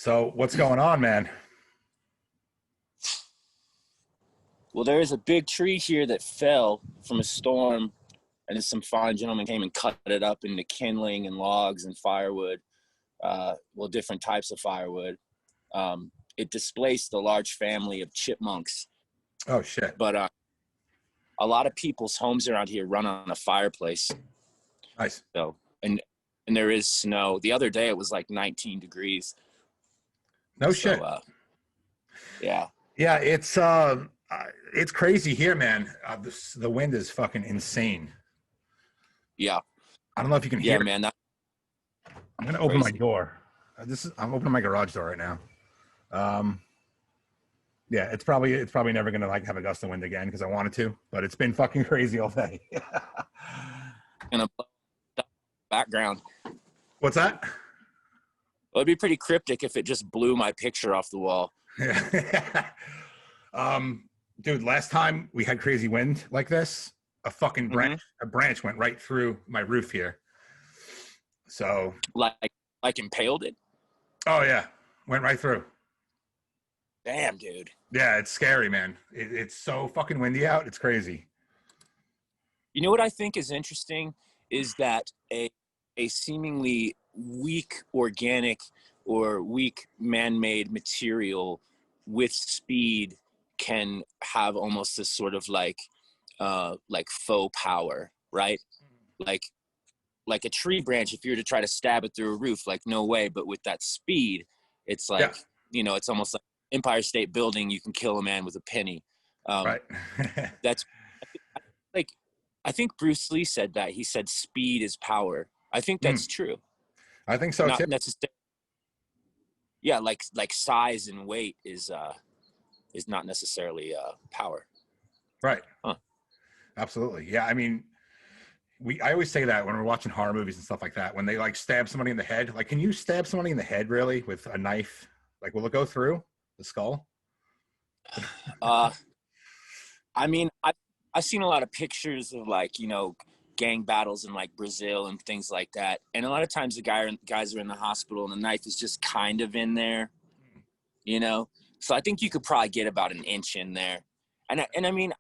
So what's going on, man? Well, there is a big tree here that fell from a storm, and then some fine gentlemen came and cut it up into kindling and logs and firewood. Well, different types of firewood. It displaced a large family of chipmunks, Oh shit. but a lot of people's homes around here run on a fireplace. Nice. So, and there is snow. The other day it was like 19 degrees. No So, shit. Yeah. Yeah, it's crazy here, man. The wind is fucking insane. Yeah. I don't know if you can Yeah, hear. man. That's I'm gonna open my crazy. door. I'm opening my garage door right now. Yeah, it's probably never gonna like have a gust of wind again because I wanted to, but it's been fucking crazy all day. Gonna blow the background. What's that? Well, it'd be pretty cryptic if it just blew my picture off the wall. Yeah. Dude, last time we had crazy wind like this, a fucking branch went right through my roof here. So Like impaled it. oh yeah, went right through. Damn, dude. Yeah, it's scary, man. It's so fucking windy out. It's crazy. You know what I think is interesting is that a seemingly weak organic or weak man-made material with speed can have almost this sort of like faux power, right? Like a tree branch, if you were to try to stab it through a roof, like no way. But with that speed, it's like, it's almost like Empire State Building. You can kill a man with a penny. Right. That's like, I think Bruce Lee said that. He said speed is power. I think that's true. I think so Not too. necessarily. Yeah, like size and weight is not necessarily power. Right. Huh. Absolutely. Yeah. I mean, I always say that when we're watching horror movies and stuff like that, when they like stab somebody in the head, like, can you stab somebody in the head really with a knife? Like, will it go through the skull? I mean, I've seen a lot of pictures of like, gang battles in like Brazil and things like that. And a lot of times the guys are in the hospital and the knife is just kind of in there, So I think you could probably get about an inch in there. And I mean,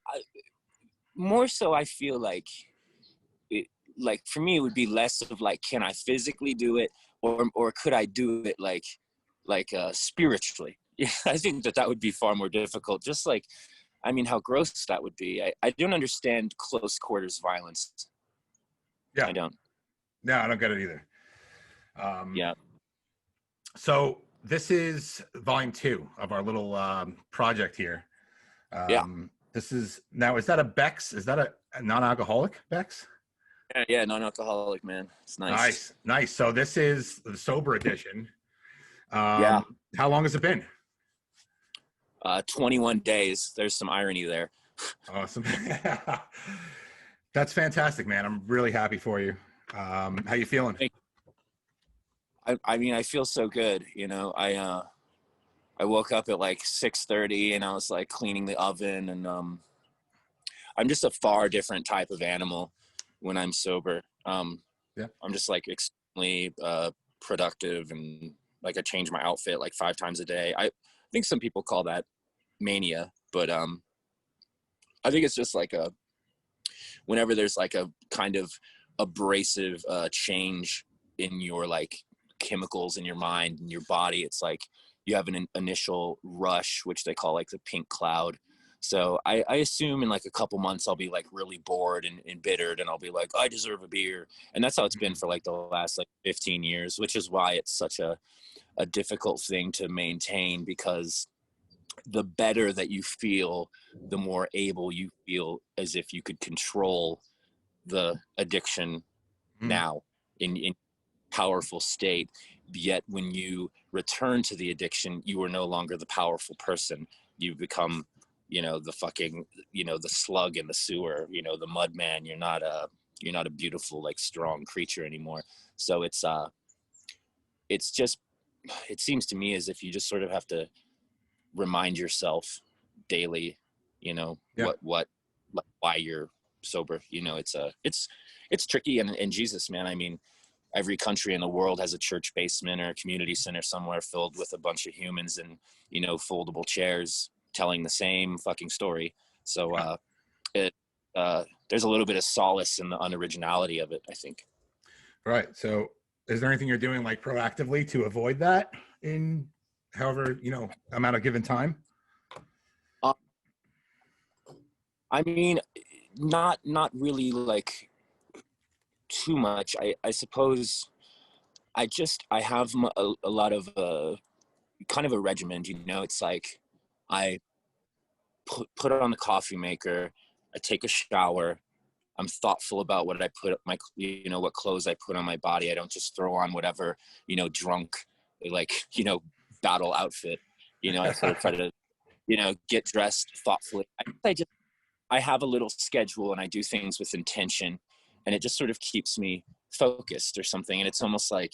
more so I feel like, for me, it would be less of like, can I physically do it, or could I do it like spiritually? Yeah, I think that would be far more difficult. Just like, I mean, how gross that would be. I don't understand close quarters violence. Yeah, I don't. No, I don't get it either. Yeah. So this is volume 2 of our little project here. This is is that a Beck's? Is that a non-alcoholic Beck's? Yeah, non-alcoholic, man. It's nice. Nice. So this is the sober edition. Yeah. How long has it been? 21 days. There's some irony there. Awesome. That's fantastic, man. I'm really happy for you. How you feeling? I mean, I feel so good. I woke up at like 6:30 and I was like cleaning the oven, and I'm just a far different type of animal when I'm sober. I'm just like extremely productive, and like I change my outfit like 5 times a day. I think some people call that mania, but I think it's just like whenever there's like a kind of abrasive change in your like chemicals in your mind and your body, it's like you have an initial rush, which they call like the pink cloud. So I assume in like a couple months I'll be like really bored and embittered, and I'll be like, I deserve a beer. And that's how it's been for like the last like 15 years, which is why it's such a difficult thing to maintain, because the better that you feel, the more able you feel as if you could control the addiction now in powerful state. Yet when you return to the addiction, you are no longer the powerful person. You become, the fucking, the slug in the sewer, the mud man. You're not a beautiful, like strong creature anymore. So it seems to me as if you just sort of have to remind yourself daily, why you're sober. It's tricky. And Jesus, man, I mean, every country in the world has a church basement or a community center somewhere filled with a bunch of humans and, you know, foldable chairs telling the same fucking story. So there's a little bit of solace in the unoriginality of it, I think. Right. So is there anything you're doing like proactively to avoid that in however, you know, amount of given time? I mean, not really like too much. I suppose I have a lot of kind of a regimen, you know. It's like I put it on the coffee maker, I take a shower, I'm thoughtful about what I put my, you know, what clothes I put on my body. I don't just throw on whatever, you know, drunk, like, you know, battle outfit. You know, I sort of try to, you know, get dressed thoughtfully. I have a little schedule and I do things with intention, and it just sort of keeps me focused or something. And it's almost like,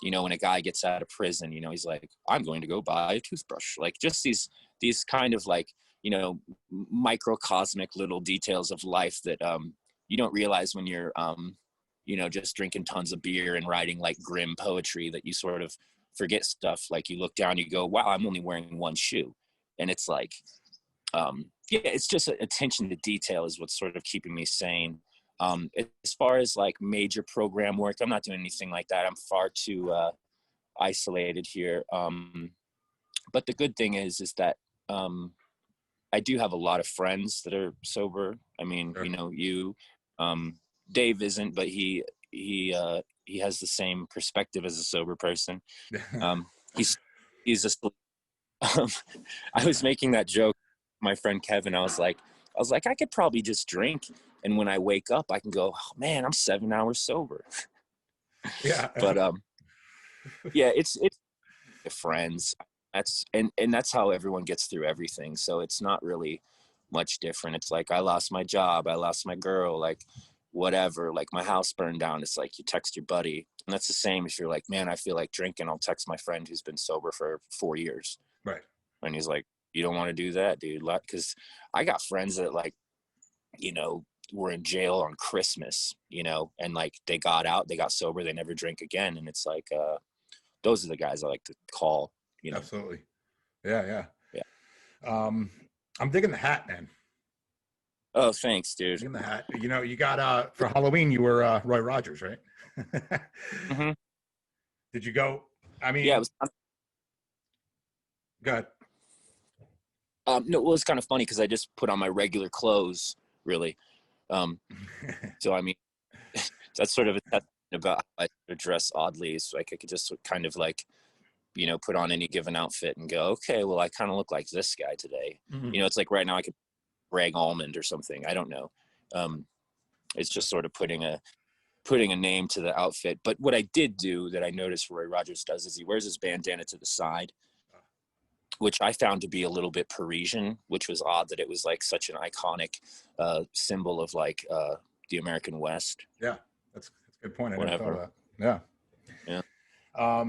you know, when a guy gets out of prison, you know, he's like, I'm going to go buy a toothbrush. Like just these kind of like, you know, microcosmic little details of life that you don't realize when you're, you know, just drinking tons of beer and writing like grim poetry, that you sort of forget stuff. Like you look down, you go, wow, I'm only wearing one shoe. And it's like, yeah, it's just attention to detail is what's sort of keeping me sane. As far as like major program work, I'm not doing anything like that. I'm far too isolated here. But the good thing is that I do have a lot of friends that are sober. I mean, Sure. you know, Dave isn't, but he has the same perspective as a sober person. He's a I was making that joke, my friend Kevin. I was like, I could probably just drink, and when I wake up, I can go, oh, man, I'm 7 hours sober. Yeah. But yeah, it's friends. That's how everyone gets through everything. So it's not really much different. It's like I lost my job, I lost my girl, like whatever, like my house burned down. It's like you text your buddy, and that's the same. If you're like, man, I feel like drinking, I'll text my friend who's been sober for 4 years. Right. And he's like, you don't want to do that, dude. Because I got friends that, like, you know, were in jail on Christmas, you know, and like they got out, they got sober, they never drink again. And it's like, those are the guys I like to call, you know. Absolutely. Yeah. Yeah. I'm digging the hat, man. Oh, thanks, dude. Digging the hat. You know, you got for Halloween you were Roy Rogers, right? Mm-hmm. Did you go? I mean, Yeah, it was. Go ahead. No, it was kind of funny because I just put on my regular clothes, really. So I mean, that's sort of a testament about how I dress oddly. So like I could just kind of like, you know, put on any given outfit and go, okay, well, I kind of look like this guy today. Mm-hmm. You know, it's like right now I could Greg Almond or something. I don't know. It's just sort of putting a name to the outfit. But what I did do that I noticed Roy Rogers does is he wears his bandana to the side, which I found to be a little bit Parisian, which was odd that it was like such an iconic symbol of like the American West. Yeah, that's a good point. I never Whatever. thought of that. Yeah.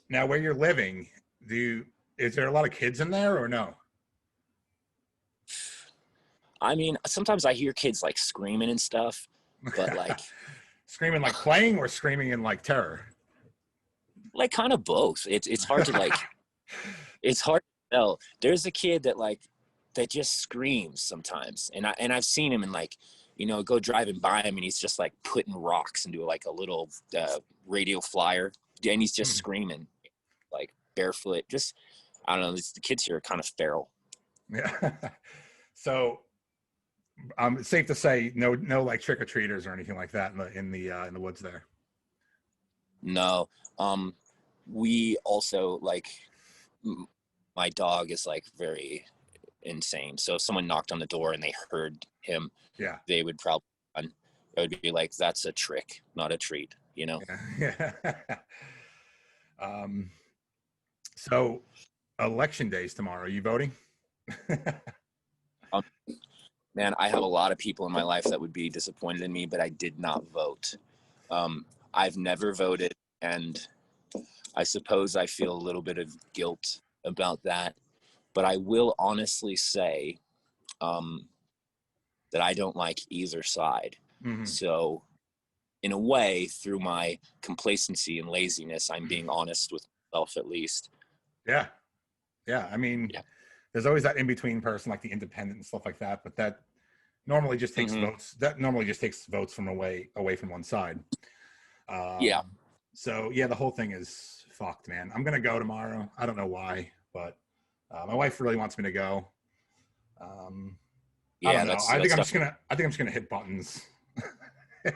Now, where you're living, is there a lot of kids in there or no? I mean, sometimes I hear kids like screaming and stuff, but like Screaming like playing or screaming in like terror? like kind of both. It's hard to like it's hard to tell. There's a kid that just screams sometimes, and I've seen him and like, you know, go driving by him and he's just like putting rocks into like a little radio flyer, and he's just screaming like barefoot. Just I don't know. The kids here are kind of feral. Yeah. So it's safe to say no like trick or treaters or anything like that in the woods there. No. We also like my dog is like very insane. So if someone knocked on the door and they heard him, Yeah. they would probably run. It would be like, that's a trick, not a treat, you know? Yeah. So election days tomorrow. Are you voting? Man, I have a lot of people in my life that would be disappointed in me, but I did not vote. I've never voted, and I suppose I feel a little bit of guilt about that. But I will honestly say that I don't like either side. Mm-hmm. So in a way, through my complacency and laziness, I'm being honest with myself at least. Yeah. Yeah. I mean, Yeah. there's always that in-between person, like the independent and stuff like that, but that normally just takes votes. That normally just takes votes from away from one side. Yeah. So yeah, the whole thing is fucked, man. I'm gonna go tomorrow. I don't know why, but my wife really wants me to go. I Yeah, don't know. I think I'm that's just gonna hit buttons.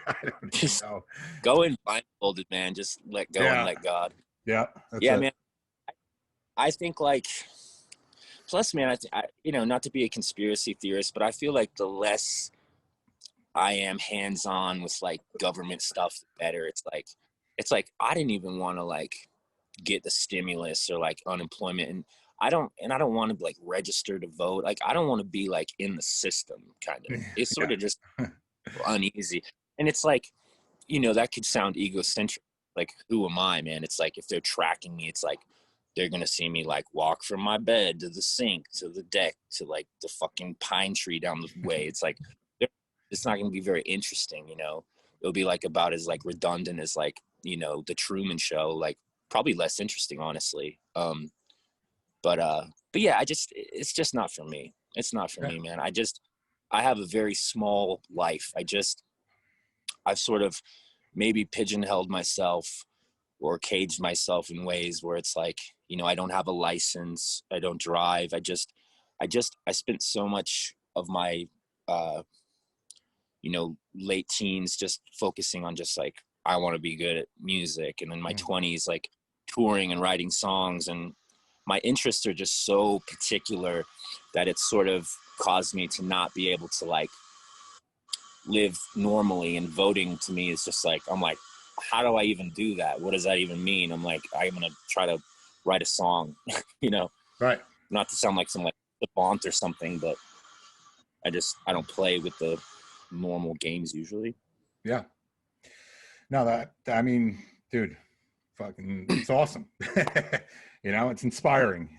I don't even just know. go in blindfolded, man. Just let go and Yeah. let God. Yeah. That's Yeah, it. man. I think like, plus, man, I you know, not to be a conspiracy theorist, but I feel like the less I am hands-on with like government stuff, the better. It's like I didn't even want to like get the stimulus or like unemployment, and I don't want to like register to vote. Like I don't want to be like in the system, kind of. It's sort Yeah. of just uneasy, and it's like, you know, that could sound egocentric. Like, who am I, man? It's like if they're tracking me, it's like they're gonna see me like walk from my bed to the sink to the deck to like the fucking pine tree down the way. It's like it's not gonna be very interesting, you know. It'll be like about as like redundant as like, you know, the Truman Show. Like probably less interesting, honestly. But yeah, it's just not for me. It's not for me, man. I have a very small life. I've sort of maybe pigeonholed myself or caged myself in ways where it's like, you know, I don't have a license, I don't drive. I spent so much of my you know, late teens just focusing on just like, I want to be good at music, and in my 20s like touring and writing songs, and my interests are just so particular that it's sort of caused me to not be able to like live normally. And voting to me is just like, I'm like, how do I even do that? What does that even mean? I'm like, I'm gonna try to write a song, you know, Right. not to sound like some like savant or something, but I don't play with the normal games usually. Yeah. No, I mean, dude, fucking, it's awesome. You know, it's inspiring.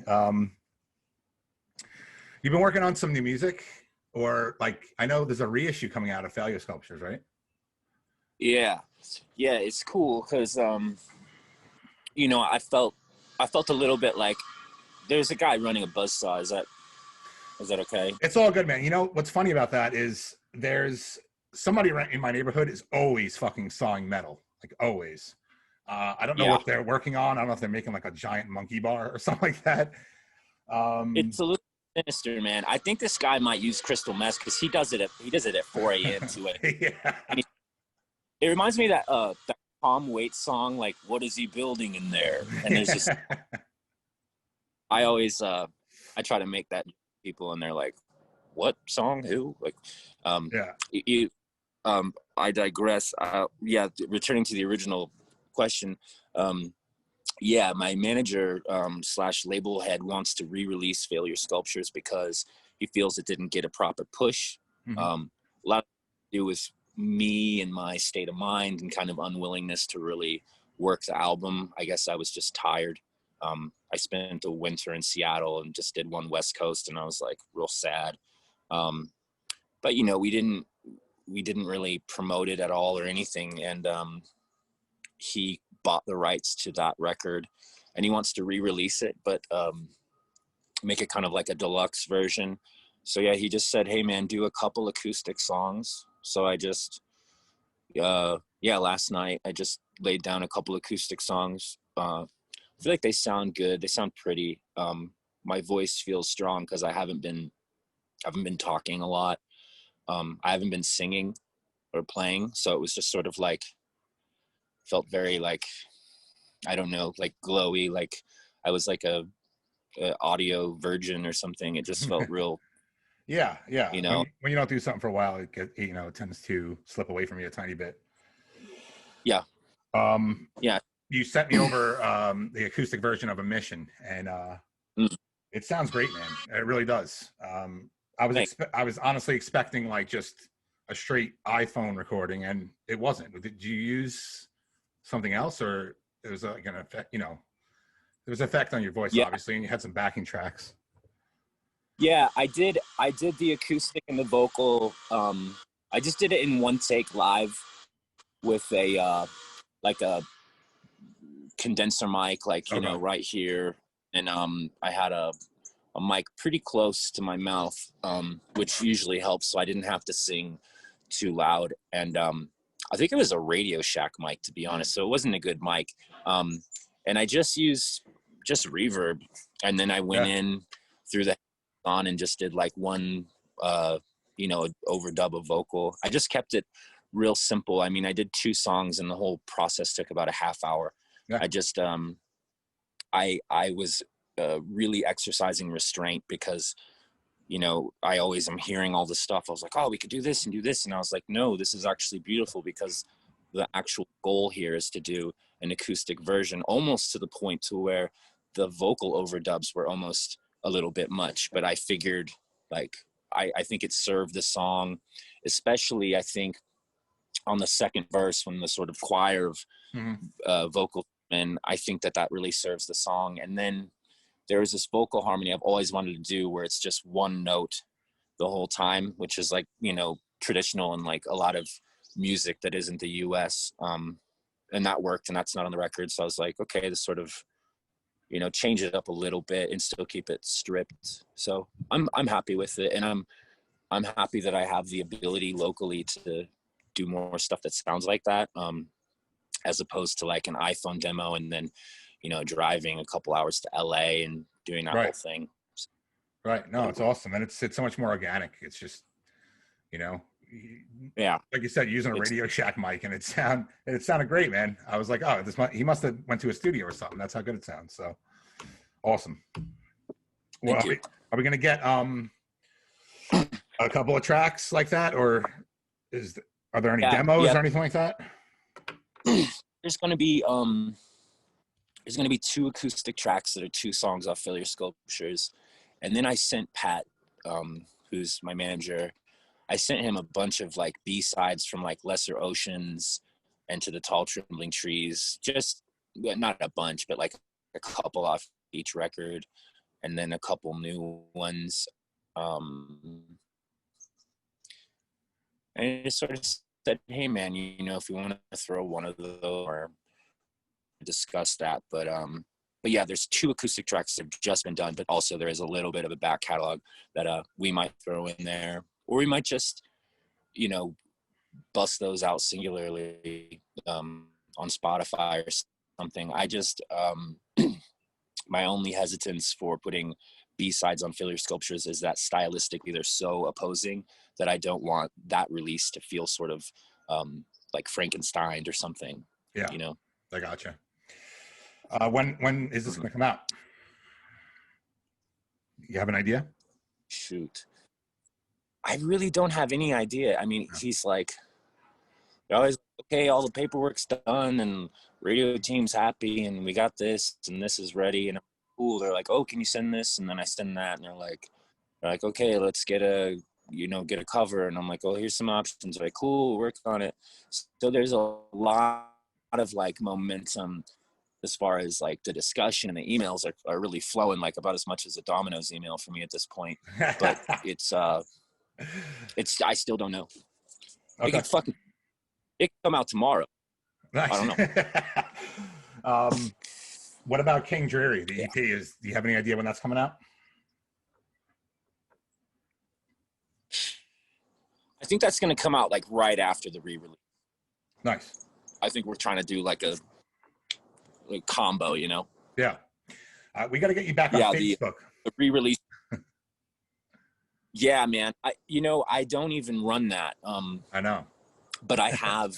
You've been working on some new music, or like, I know there's a reissue coming out of Failure Sculptures, right? Yeah, it's cool because you know, I felt a little bit like there's a guy running a buzzsaw. Is that okay? It's all good, man. You know what's funny about that is there's somebody in my neighborhood is always fucking sawing metal, like always. I don't know Yeah, what they're working on. I don't know if they're making like a giant monkey bar or something like that. it's a little sinister, man. I think this guy might use crystal meth because he does it at 4 a.m. to it. Yeah. It reminds me of that Tom Waits song, like "What is he building in there?" And there's just I always I try to make that people, and they're like, "What song? Who?" Like, Yeah. you I digress. Yeah, returning to the original question. Yeah, my manager slash label head wants to re-release Failure Sculptures because he feels it didn't get a proper push. Mm-hmm. A lot to do with me and my state of mind and kind of unwillingness to really work the album. I guess I was just tired. I spent a winter in Seattle and just did one West Coast, and I was like real sad. But you know, we didn't really promote it at all or anything, and he bought the rights to that record, and he wants to re-release it, but make it kind of like a deluxe version. So yeah, he just said, "Hey man, do a couple acoustic songs." So I just last night I just laid down a couple acoustic songs. I feel like they sound good, they sound pretty. My voice feels strong because I haven't been talking a lot. I haven't been singing or playing, so it was just sort of like felt very like, I don't know, like glowy, like I was like a audio virgin or something. It just felt real, Yeah. Yeah. you When know. you don't do something for a while, it tends to slip away from you a tiny bit. Yeah. Um, Yeah. you sent me over the acoustic version of Emission, and Mm. it sounds great, man. It really does. Thanks. I was honestly expecting like just a straight iPhone recording, and it wasn't. Did you use something else, or it was like an effect? You know, there was an effect on your voice, Yeah. obviously, and you had some backing tracks. Yeah, I did the acoustic and the vocal. I just did it in one take live. with a like a condenser mic, like, you know, right here. And I had a mic pretty close to my mouth, which usually helps, so I didn't have to sing too loud. And I think it was a Radio Shack mic, to be honest, so it wasn't a good mic. And I just used reverb, and then I went in through the on and just did like one you know, overdub of vocal. I just kept it real simple. I mean, I did 2 songs and the whole process took about a half hour. I just I was really exercising restraint because, you know, I always am hearing all this stuff. I was like, oh, we could do this and do this. And I was like, no, this is actually beautiful, because the actual goal here is to do an acoustic version, almost to the point to where the vocal overdubs were almost a little bit much. But I figured, like, I think it served the song, especially I think on the second verse when the sort of choir of vocal, and I think that really serves the song. And then there is this vocal harmony I've always wanted to do where it's just one note the whole time, which is like, you know, traditional and like a lot of music that isn't the US. And that worked, and that's not on the record. So I was like, okay, this sort of, you know, change it up a little bit and still keep it stripped. So I'm happy with it, and I'm happy that I have the ability locally to do more stuff that sounds like that, as opposed to like an iPhone demo and then, you know, driving a couple hours to LA and doing that whole thing. Right. No, it's awesome, and it's so much more organic. It's just, you know, like you said, using a Radio Shack mic, and it sounded great, man. I was like, oh, he must have went to a studio or something. That's how good it sounds. So awesome. Well, are we gonna get a couple of tracks like that, or are there any demos or anything like that? There's gonna be 2 acoustic tracks that are 2 songs off Failure Sculptures. And then I sent Pat, who's my manager, I sent him a bunch of like B-sides from like Lesser Oceans and To the Tall Trembling Trees. Just not a bunch, but like a couple off each record, and then a couple new ones. And I just sort of said, hey man, you know, if you want to throw one of those, or discuss that. But yeah, there's 2 acoustic tracks that have just been done, but also there is a little bit of a back catalog that we might throw in there, or we might just, you know, bust those out singularly on Spotify or something. I just my only hesitance for putting B-sides on Failure Sculptures is that stylistically they're so opposing that I don't want that release to feel sort of like Frankenstein or something. Yeah, you know. I gotcha. When is this going to come out? You have an idea? Shoot, I really don't have any idea. I mean, he's like, they're always, okay, all the paperwork's done and radio team's happy and we got this and this is ready, and I'm cool. They're like, oh, can you send this? And then I send that, and they're like, okay, let's get a cover. And I'm like, oh, here's some options. Like, cool, work on it. So there's a lot of like momentum as far as like the discussion, and the emails are really flowing, like about as much as a Domino's email for me at this point. But it's I still don't know. Okay. It could come out tomorrow. Nice. I don't know. What about King Dreary? The EP do you have any idea when that's coming out? I think that's going to come out like right after the re-release. Nice. I think we're trying to do like a combo, you know? Yeah. We got to get you back on Facebook. The re-release. Yeah, man. I don't even run that. I know. But I have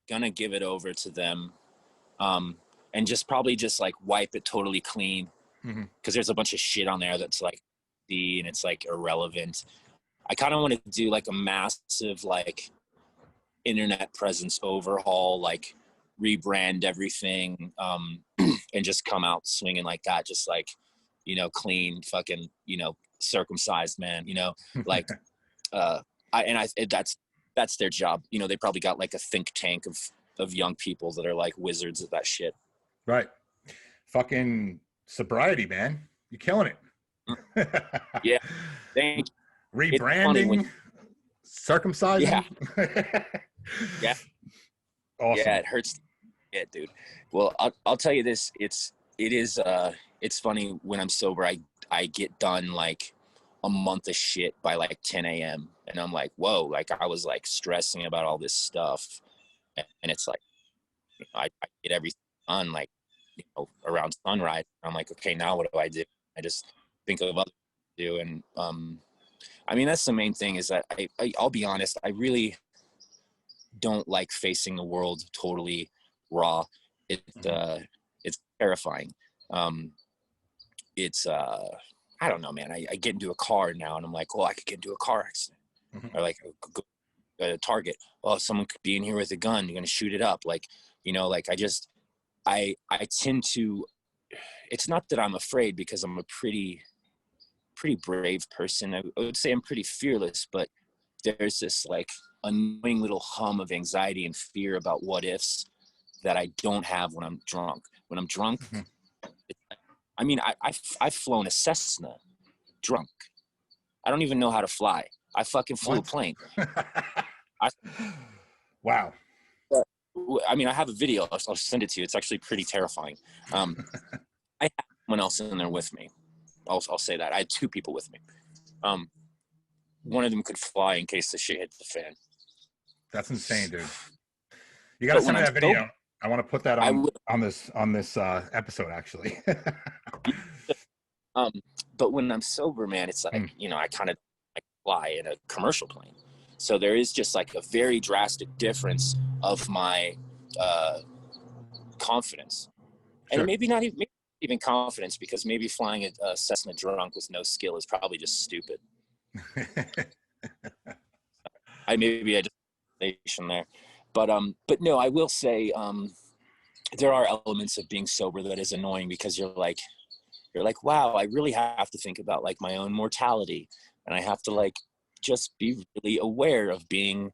gonna give it over to them, and probably like wipe it totally clean, because there's a bunch of shit on there that's like and it's like irrelevant. I kind of want to do like a massive like internet presence overhaul, like rebrand everything, and just come out swinging like that, just like, you know, clean, fucking, you know, circumcised, man, you know, like that's their job. You know, they probably got like a think tank of young people that are like wizards of that shit. Right. Fucking sobriety, man. You're killing it. Yeah. Thank you. Rebranding. circumcise Yeah. him. Yeah. Awesome. Yeah, it hurts. Yeah, dude. Well, I'll tell you this. It's funny when I'm sober. I get done like a month of shit by like 10 a.m. and I'm like, whoa, like I was like stressing about all this stuff, and it's like I get everything done like around sunrise. I'm like, okay, now what do? I just think of other things to do, and I mean that's the main thing is that I'll be honest, I really don't like facing the world totally raw. It's terrifying. Um, it's I don't know, man. I get into a car now and I'm like, oh, I could get into a car accident. Or like go a target. Oh, someone could be in here with a gun. You're gonna shoot it up. Like, like I tend to. It's not that I'm afraid because I'm a pretty brave person. I would say I'm pretty fearless, but there's this like annoying little hum of anxiety and fear about what ifs that I don't have when I'm drunk. When I'm drunk, I mean, I've flown a Cessna drunk. I don't even know how to fly. I fucking flew a plane. Wow. I mean, I have a video. I'll send it to you. It's actually pretty terrifying. I had someone else in there with me. I'll say that. I had two people with me. One of them could fly in case the shit hit the fan. That's insane, dude. You got to send me that video. I want to put that on this episode, actually. But when I'm sober, man, it's like, I kind of fly in a commercial plane. So there is just like a very drastic difference of my confidence. Sure. And maybe not even confidence, because maybe flying a Cessna drunk with no skill is probably just stupid. I just station there. But no, I will say there are elements of being sober that is annoying, because you're like, wow, I really have to think about like my own mortality, and I have to like just be really aware of being,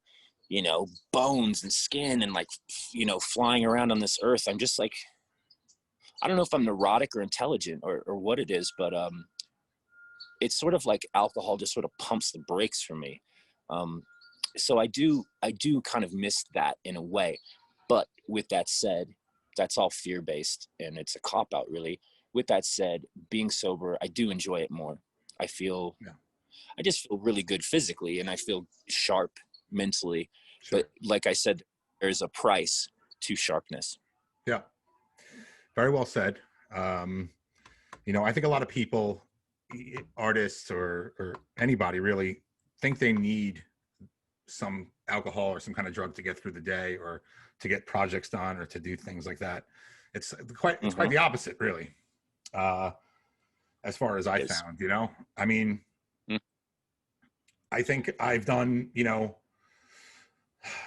bones and skin and like, flying around on this earth. I'm just like, I don't know if I'm neurotic or intelligent or what it is, but it's sort of like alcohol just sort of pumps the brakes for me. So I do kind of miss that in a way. But with that said, that's all fear-based, and it's a cop-out, really. With that said, being sober, I do enjoy it more. I just feel really good physically, and I feel sharp mentally. Sure. But like I said, there's a price to sharpness. Yeah. Very well said. I think a lot of people, artists or anybody really, think they need some alcohol or some kind of drug to get through the day or to get projects done or to do things like that. It's quite the opposite, really. As far as I found, I mean, I think I've done,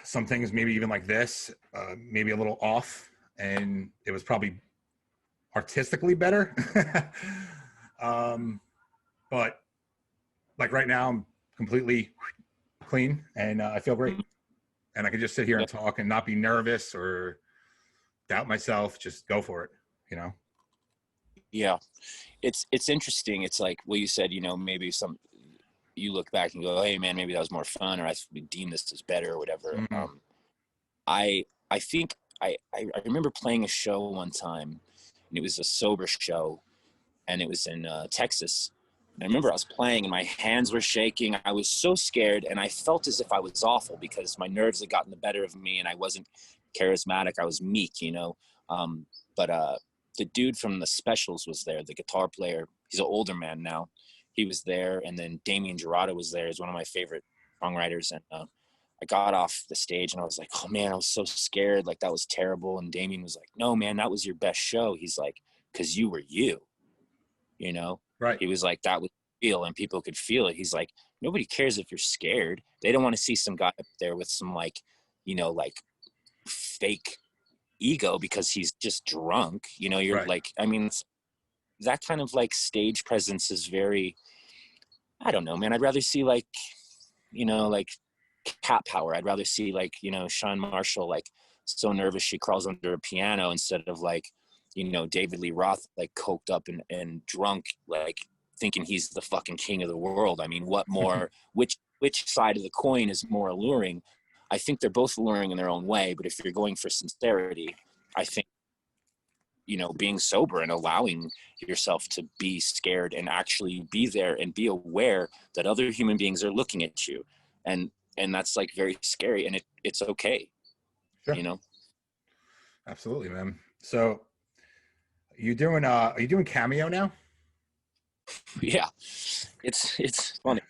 some things maybe even like this, maybe a little off, and it was probably artistically better. But like right now I'm completely clean and I feel great, and I can just sit here and talk and not be nervous or doubt myself. Just go for it, Yeah, it's interesting. It's like, well, you said, maybe you look back and go, hey man, maybe that was more fun, or I deem this as better or whatever. I think I remember playing a show one time, and it was a sober show, and it was in Texas. And I remember I was playing and my hands were shaking. I was so scared, and I felt as if I was awful because my nerves had gotten the better of me, and I wasn't charismatic. I was meek, But the dude from the Specials was there, the guitar player. He's an older man now. He was there, and then Damien Gerardo was there. He's one of my favorite songwriters, and I got off the stage and I was like, oh man, I was so scared. Like that was terrible. And Damien was like, no man, that was your best show. He's like, cause you were you, Right. He was like, that was real and people could feel it. He's like, nobody cares if you're scared. They don't want to see some guy up there with some like fake ego because he's just drunk. You're right. Like, I mean, that kind of like stage presence is very, I don't know, man. I'd rather see like cat power. I'd rather see like, Sean Marshall, like so nervous she crawls under a piano, instead of like, David Lee Roth, like coked up and drunk, like thinking he's the fucking king of the world. I mean, what more, which which side of the coin is more alluring. I think they're both alluring in their own way, but if you're going for sincerity, I think, you know, being sober and allowing yourself to be scared and actually be there and be aware that other human beings are looking at you. And that's like very scary, and it's okay. Sure. You know? Absolutely, man. So are you doing Cameo now? Yeah. It's funny.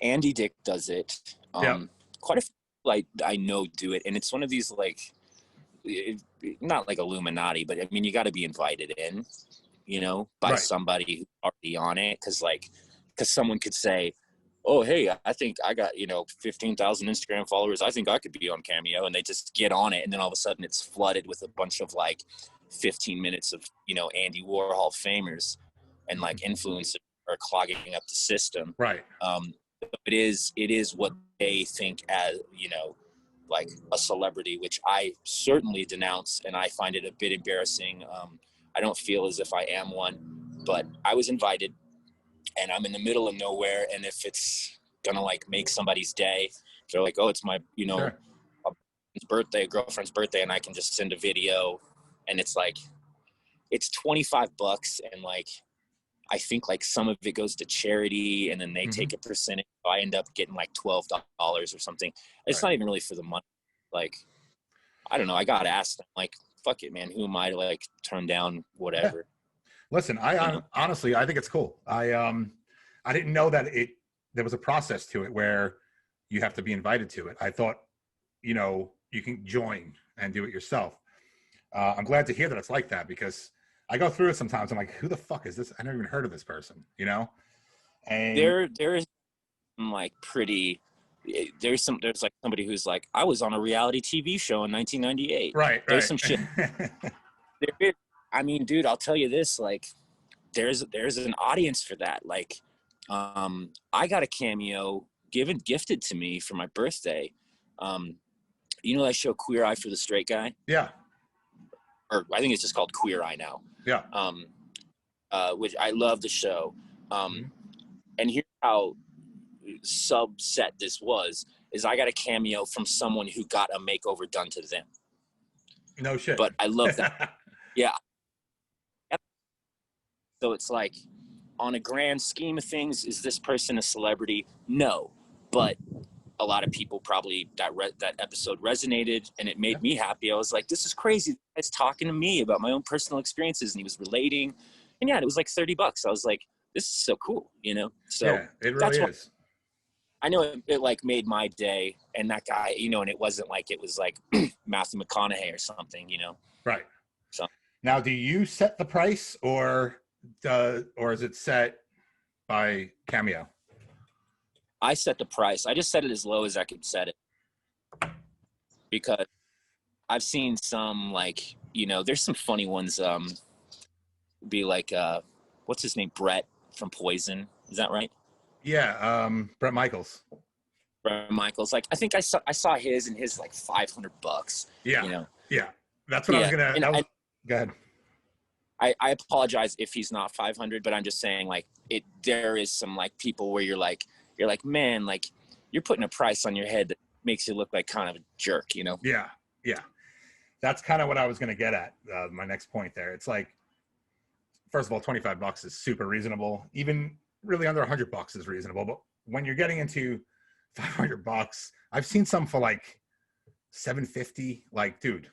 Andy Dick does it. Yeah. Quite a few, like, I know do it, and it's one of these, like, not like Illuminati, but I mean, you got to be invited in, you know, by Right. somebody who's already on it. Cause someone could say, oh, hey, I think I got, you know, 15,000 Instagram followers. I think I could be on Cameo. And they just get on it. And then all of a sudden it's flooded with a bunch of like 15 minutes of, you know, Andy Warhol famers and like influencers are clogging up the system. Right. It is what they think as, you know, like a celebrity, which I certainly denounce, and I find it a bit embarrassing. I don't feel as if I am one, but I was invited, and I'm in the middle of nowhere, and if it's gonna like make somebody's day, they're like, oh, it's my, you know, Sure. girlfriend's birthday, and I can just send a video, and it's like, it's $25, and like, I think like some of it goes to charity, and then they take a percentage. So I end up getting like $12 or something. It's not even really for the money. Like, I don't know. I got asked. I'm like, fuck it, man. Who am I to like turn down whatever? Yeah. Listen, honestly, I think it's cool. I didn't know that there was a process to it where you have to be invited to it. I thought, you know, you can join and do it yourself. I'm glad to hear that it's like that, because I go through it sometimes. I'm like, who the fuck is this? I never even heard of this person, you know? And There is like there's like somebody who's like, I was on a reality TV show in 1998. Right. There's some shit. I mean, dude, I'll tell you this, like, there's an audience for that. Like, I got a Cameo gifted to me for my birthday. You know that show Queer Eye for the Straight Guy? Yeah. Or I think it's just called Queer Eye now. Yeah. Which I love the show. And here's how subset this is I got a Cameo from someone who got a makeover done to them. No shit. But I love that. Yeah. So it's like, on a grand scheme of things, is this person a celebrity? No. But a lot of people probably, that episode resonated, and it made me happy. I was like, this is crazy. This guy's talking to me about my own personal experiences, and he was relating. And yeah, it was like $30. I was like, this is so cool, you know? So yeah, it really is. I know it like made my day, and that guy, you know, and it wasn't like it was like Matthew McConaughey or something, you know? Right. So now, do you set the price, or is it set by Cameo? I set the price. I just set it as low as I could set it, because I've seen some, like, you know, there's some funny ones. Be like, what's his name? Brett from Poison. Is that right? Yeah. Brett Michaels. Brett Michaels. Like, I think I saw his, and his like $500. Yeah. You know? Yeah. That's what I was gonna. Go ahead. I apologize if he's not 500, but I'm just saying, like, there is some like people where you're like, man, like, you're putting a price on your head that makes you look like kind of a jerk, you know? Yeah. Yeah. That's kind of what I was going to get at. My next point there. It's like, first of all, $25 is super reasonable. Even really under $100 is reasonable. But when you're getting into $500, I've seen some for like $750. Like, dude,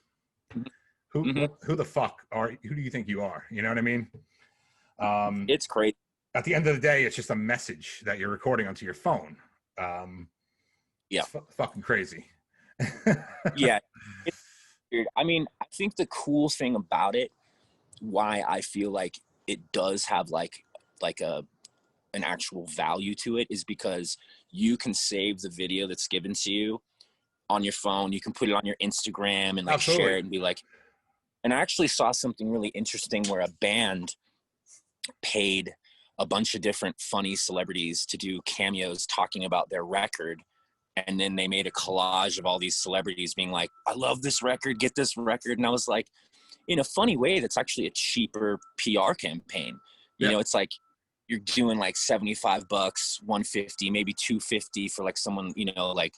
who the fuck who do you think you are? You know what I mean? It's great. At the end of the day, it's just a message that you're recording onto your phone. Yeah. Fucking crazy. Yeah. I mean, I think the cool thing about it, why I feel like it does have like an actual value to it, is because you can save the video that's given to you on your phone. You can put it on your Instagram and like share it and be like, and I actually saw something really interesting where a band paid a bunch of different funny celebrities to do cameos talking about their record. And then they made a collage of all these celebrities being like, I love this record, get this record. And I was like, in a funny way, that's actually a cheaper PR campaign. You know, it's like, you're doing like $75, 150, maybe 250 for like someone, you know, like,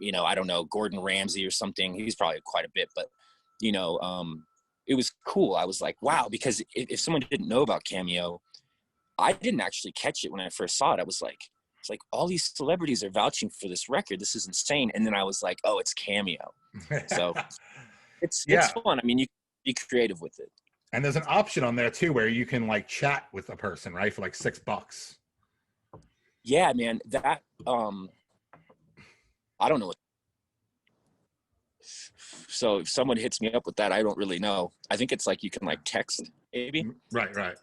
you know, I don't know, Gordon Ramsay or something. He's probably quite a bit, but you know, it was cool. I was like, wow, because if someone didn't know about Cameo, I didn't actually catch it when I first saw it. I was like, it's like all these celebrities are vouching for this record. This is insane. And then I was like, oh, it's Cameo. So it's fun. I mean, you can be creative with it. And there's an option on there too where you can like chat with a person, right, for like $6. Yeah, man. That I don't know what. So if someone hits me up with that, I don't really know. I think it's like you can like text, maybe. Right.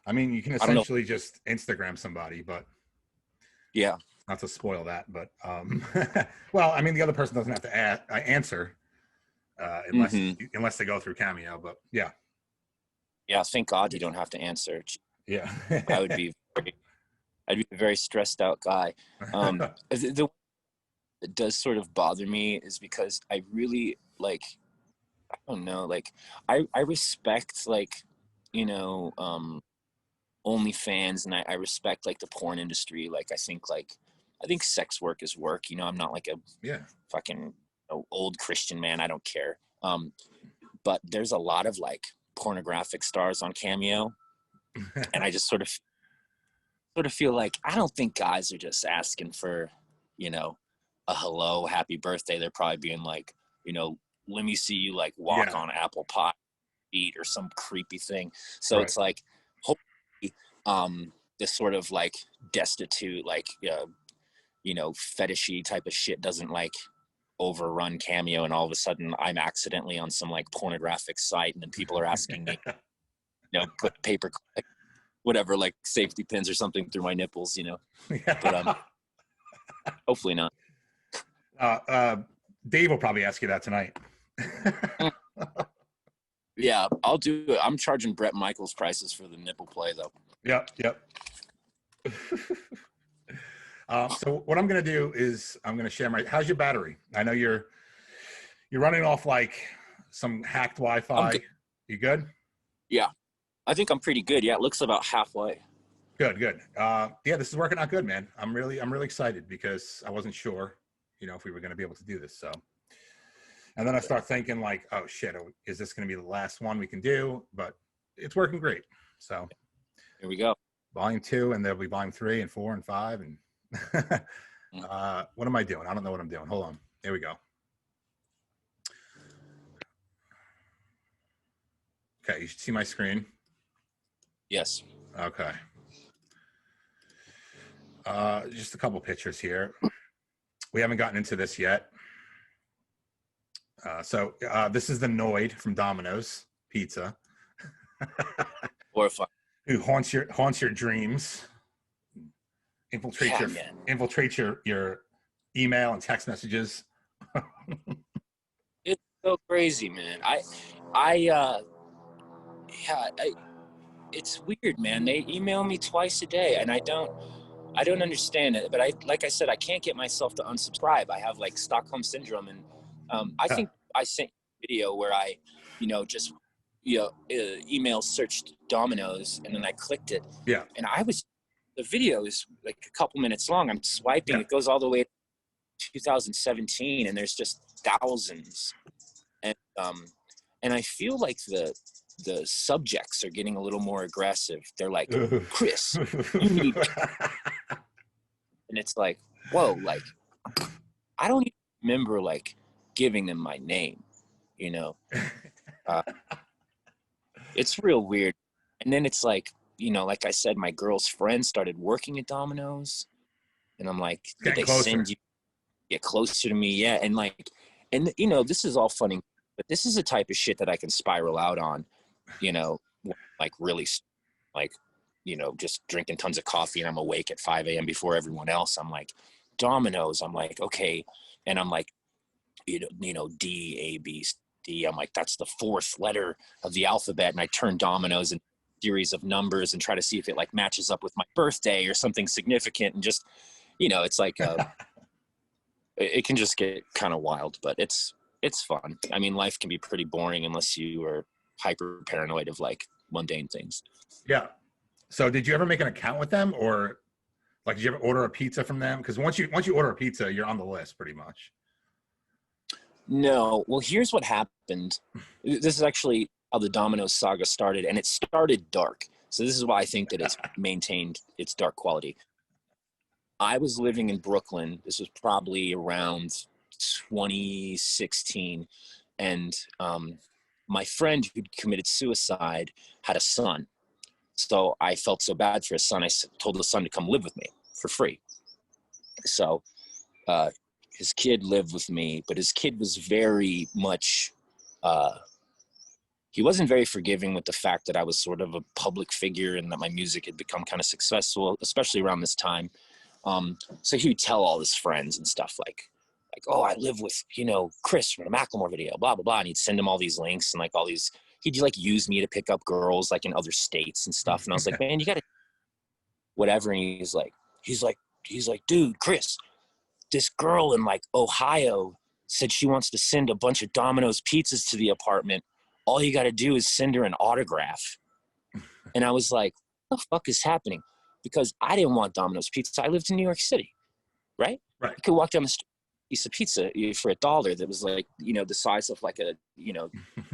I mean, you can essentially just Instagram somebody, but yeah, not to spoil that. But well, I mean, the other person doesn't have to answer unless they go through Cameo. But yeah. Yeah, thank God you don't have to answer. Yeah. I'd be a very stressed out guy. The that does sort of bother me is because I really like, I don't know, like I respect like, you know, OnlyFans, and I respect like the porn industry. Like I think sex work is work. You know, I'm not like a fucking old Christian man. I don't care. But there's a lot of like pornographic stars on Cameo, and I just sort of feel like I don't think guys are just asking for, you know, a hello, happy birthday. They're probably being like, you know, let me see you like walk on apple pie feet or some creepy thing. So it's like, hopefully, this sort of like destitute, like, you know, fetishy type of shit doesn't like overrun Cameo, and all of a sudden I'm accidentally on some like pornographic site, and then people are asking me, you know, put paper, whatever, like safety pins or something through my nipples, you know. But hopefully not. Dave will probably ask you that tonight. Yeah, I'll do it. I'm charging Bret Michaels prices for the nipple play though. Yep. So what I'm going to do is I'm going to share how's your battery? I know you're running off like some hacked Wi-Fi. You good? Yeah, I think I'm pretty good. Yeah, it looks about halfway. Good. Yeah, this is working out good, man. I'm really excited because I wasn't sure, you know, if we were going to be able to do this. So, and then I start thinking like, oh shit, is this going to be the last one we can do? But it's working great. So here we go. Volume 2, and there'll be Volume 3 and 4 and 5 and what am I doing? I don't know what I'm doing. Hold on. Here we go. Okay, you should see my screen. Yes. Okay. Just a couple pictures here. We haven't gotten into this yet. So this is the Noid from Domino's Pizza. Horrifying. Who haunts your dreams. Infiltrate your email and text messages. It's so crazy, man. It's weird, man. They email me twice a day, and I don't understand it. But like I said, I can't get myself to unsubscribe. I have like Stockholm syndrome, and I think I sent a video where I, you know, just email searched Domino's, and then I clicked it. Yeah. And the video is like a couple minutes long. I'm swiping. Yeah. It goes all the way to 2017, and there's just thousands. And I feel like the subjects are getting a little more aggressive. They're like, Chris, you need. And it's like, whoa, like, I don't even remember like giving them my name, you know. It's real weird. And then it's like, you know, like I said, my girl's friend started working at Domino's, and I'm like, did they send you get closer to me? Yeah. And like, and you know, this is all funny, but this is the type of shit that I can spiral out on, you know, like really, like, you know, just drinking tons of coffee and I'm awake at 5 a.m. before everyone else. I'm like, Domino's. I'm like, okay. And I'm like, you know, D, A, B, D. I'm like, that's the fourth letter of the alphabet. And I turn Domino's and series of numbers and try to see if it like matches up with my birthday or something significant. And just, you know, it's like, it can just get kind of wild, but it's fun. I mean, life can be pretty boring unless you are hyper paranoid of like mundane things. Yeah. So did you ever make an account with them, or like did you ever order a pizza from them? Because once you order a pizza, you're on the list pretty much. No. Well, here's what happened. This is actually how the Domino saga started, and it started dark. So this is why I think that it's maintained its dark quality. I was living in Brooklyn. This was probably around 2016, and my friend who committed suicide had a son. So I felt so bad for his son. I told the son to come live with me for free. So his kid lived with me, but his kid was very much, he wasn't very forgiving with the fact that I was sort of a public figure and that my music had become kind of successful, especially around this time. So he would tell all his friends and stuff like, oh, I live with, Chris from the Macklemore video, blah, blah, blah. And he'd send him all these links and like all these, he'd like use me to pick up girls like in other states and stuff. And I was like, man, you got to whatever. And he's like, dude, Chris, this girl in like Ohio said she wants to send a bunch of Domino's pizzas to the apartment. All you got to do is send her an autograph. And I was like, what the fuck is happening? Because I didn't want Domino's pizza. I lived in New York City, right? Right. You could walk down the street, piece of pizza for $1 that was like, the size of like a,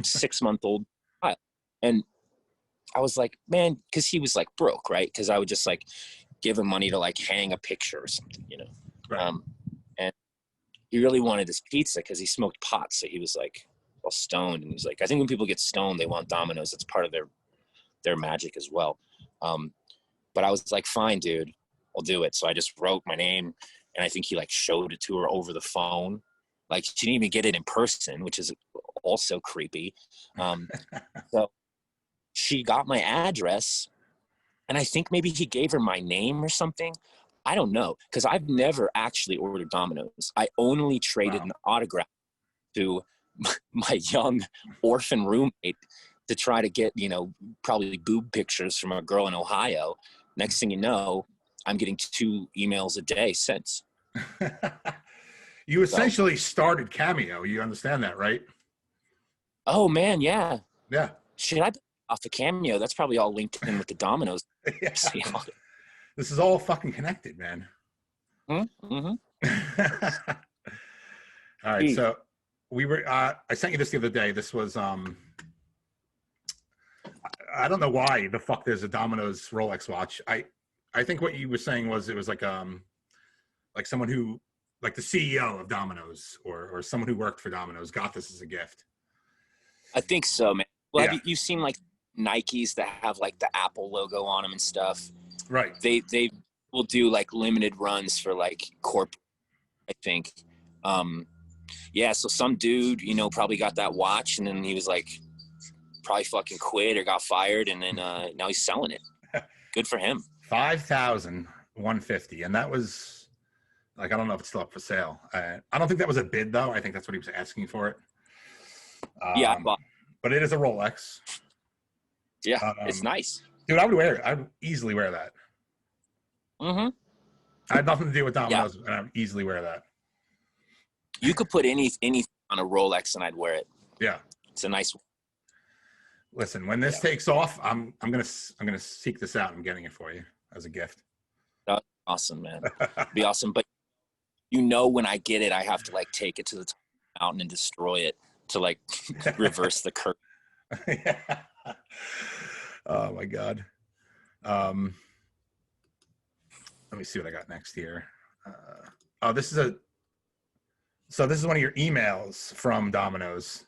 6-month-old child. And I was like, man, because he was like broke, right? Because I would just like give him money to like hang a picture or something, Right. And he really wanted this pizza because he smoked pot. So he was like all stoned. And he's like, I think when people get stoned, they want Domino's. It's part of their magic as well. But I was like, fine, dude, I'll do it. So I just wrote my name, and I think he like showed it to her over the phone. Like she didn't even get it in person, which is also creepy. So she got my address, and I think maybe he gave her my name or something. I don't know, because I've never actually ordered Domino's. I only traded an autograph to my young orphan roommate to try to get, probably boob pictures from a girl in Ohio. Next thing you know, I'm getting 2 emails a day since. You essentially started Cameo. You understand that, right? Oh, man, yeah. Yeah. Should I be off the Cameo? That's probably all linked in with the Domino's. Yeah. This is all fucking connected, man. Mm-hmm. All right, so we were. I sent you this the other day. This was. I don't know why the fuck there's a Domino's Rolex watch. I think what you were saying was it was like someone who, like the CEO of Domino's or someone who worked for Domino's got this as a gift. I think so, man. Well, Yeah. you've seen like Nikes that have like the Apple logo on them and stuff. Right. They will do like limited runs for like corporate, I think. Yeah, so some dude, probably got that watch, and then he was like probably fucking quit or got fired, and then now he's selling it. Good for him. $5,150, and that was like, I don't know if it's still up for sale. I don't think that was a bid though. I think that's what he was asking for it. Yeah, but it is a Rolex. Yeah, it's nice, dude. I would wear it. I would easily wear that. Mm-hmm. I had nothing to do with Domino's, and I would easily wear that. You could put anything on a Rolex, and I'd wear it. Yeah, it's a nice. Listen, when this takes off, I'm gonna seek this out. I'm getting it for you as a gift. That's awesome, man. It'd be awesome, but when I get it, I have to like take it to the top of the mountain and destroy it to like reverse the curse. Yeah. Oh my God. Let me see what I got next here. This is one of your emails from Domino's,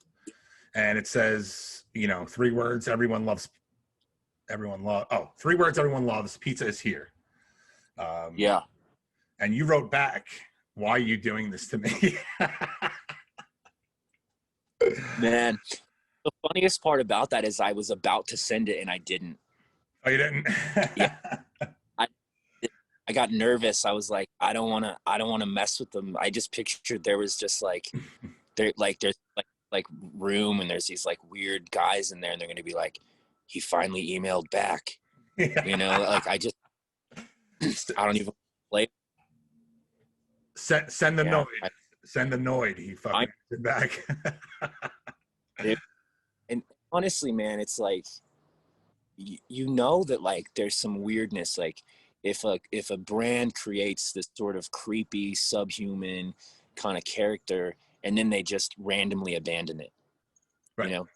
and it says, 3 words everyone loves. 3 words everyone loves. Pizza is here. Yeah. And you wrote back, why are you doing this to me? Man, the funniest part about that is I was about to send it and I didn't. Oh, you didn't? Yeah. I got nervous. I was like, I don't want to mess with them. I just pictured there was just like, there's like room, and there's these like weird guys in there, and they're going to be like, he finally emailed back. Yeah. Like I don't even play. Send the Noid. Send the Noid. He fucking answered back. And honestly, man, it's like, you know that like there's some weirdness, like if a brand creates this sort of creepy subhuman kind of character and then they just randomly abandon it, Right. you know,